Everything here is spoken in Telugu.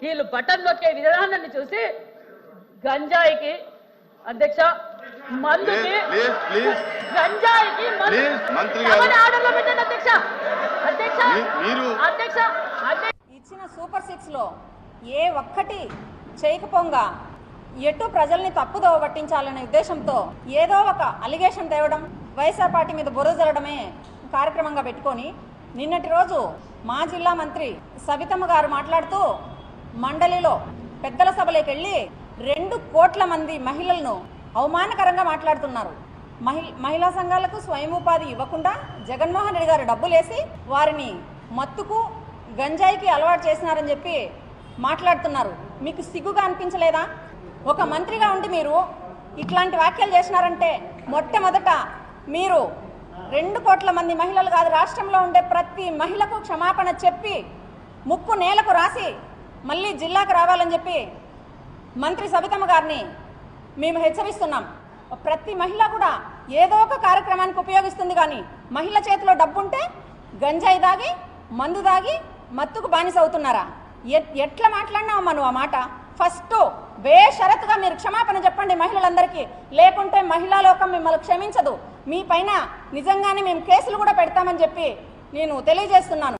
వీళ్ళు బటన్ నొక్కే విధానాన్ని చూసి గంజాయికి అధ్యక్ష మందుకి గంజాయికి ఆర్డర్లో పెట్టండి అధ్యక్ష. అధ్యక్ష అధ్యక్ష ఇచ్చిన సూపర్ 6 లో ఏ ఒక్కటి చేయకపోగా ఎటు ప్రజల్ని తప్పుదోవ పట్టించాలనే ఉద్దేశంతో ఏదో ఒక అలిగేషన్ తేవడం, వైఎస్ఆర్ పార్టీ మీద బురద జల్లడమే కార్యక్రమంగా పెట్టుకొని నిన్నటి రోజు మా జిల్లా మంత్రి సవితమ్మ గారు మాట్లాడుతూ మండలిలో పెద్దల సభలోకి వెళ్ళి 2 కోట్ల మంది మహిళలను అవమానకరంగా మాట్లాడుతున్నారు. మహిళా సంఘాలకు స్వయం ఉపాధి ఇవ్వకుండా జగన్మోహన్ రెడ్డి గారు డబ్బులేసి వారిని మత్తుకు గంజాయికి అలవాటు చేసినారని చెప్పి మాట్లాడుతున్నారు. మీకు సిగ్గుగా అనిపించలేదా? ఒక మంత్రిగా ఉండి మీరు ఇట్లాంటి వ్యాఖ్యలు చేసినారంటే మొట్టమొదట మీరు 2 కోట్ల మంది మహిళలు కాదు, రాష్ట్రంలో ఉండే ప్రతి మహిళకు క్షమాపణ చెప్పి ముక్కు నేలకు రాసి మళ్ళీ జిల్లాకు రావాలని చెప్పి మంత్రి సవితమ్మ గారిని మేము హెచ్చరిస్తున్నాం. ప్రతి మహిళ కూడా ఏదో ఒక కార్యక్రమానికి ఉపయోగిస్తుంది, కానీ మహిళ చేతిలో డబ్బుంటే గంజాయి దాగి మందు దాగి మత్తుకు బానిస అవుతున్నారా? ఎట్లా మాట్లాడినావమ్మా నువ్వు ఆ మాట? ఫస్ట్ బేషరతుగా మీరు క్షమాపణ చెప్పండి మహిళలందరికీ, లేకుంటే మహిళా లోకం మిమ్మల్ని క్షమించదు. మీ పైన నిజంగానే మేము కేసులు కూడా పెడతామని చెప్పి నేను తెలియజేస్తున్నాను.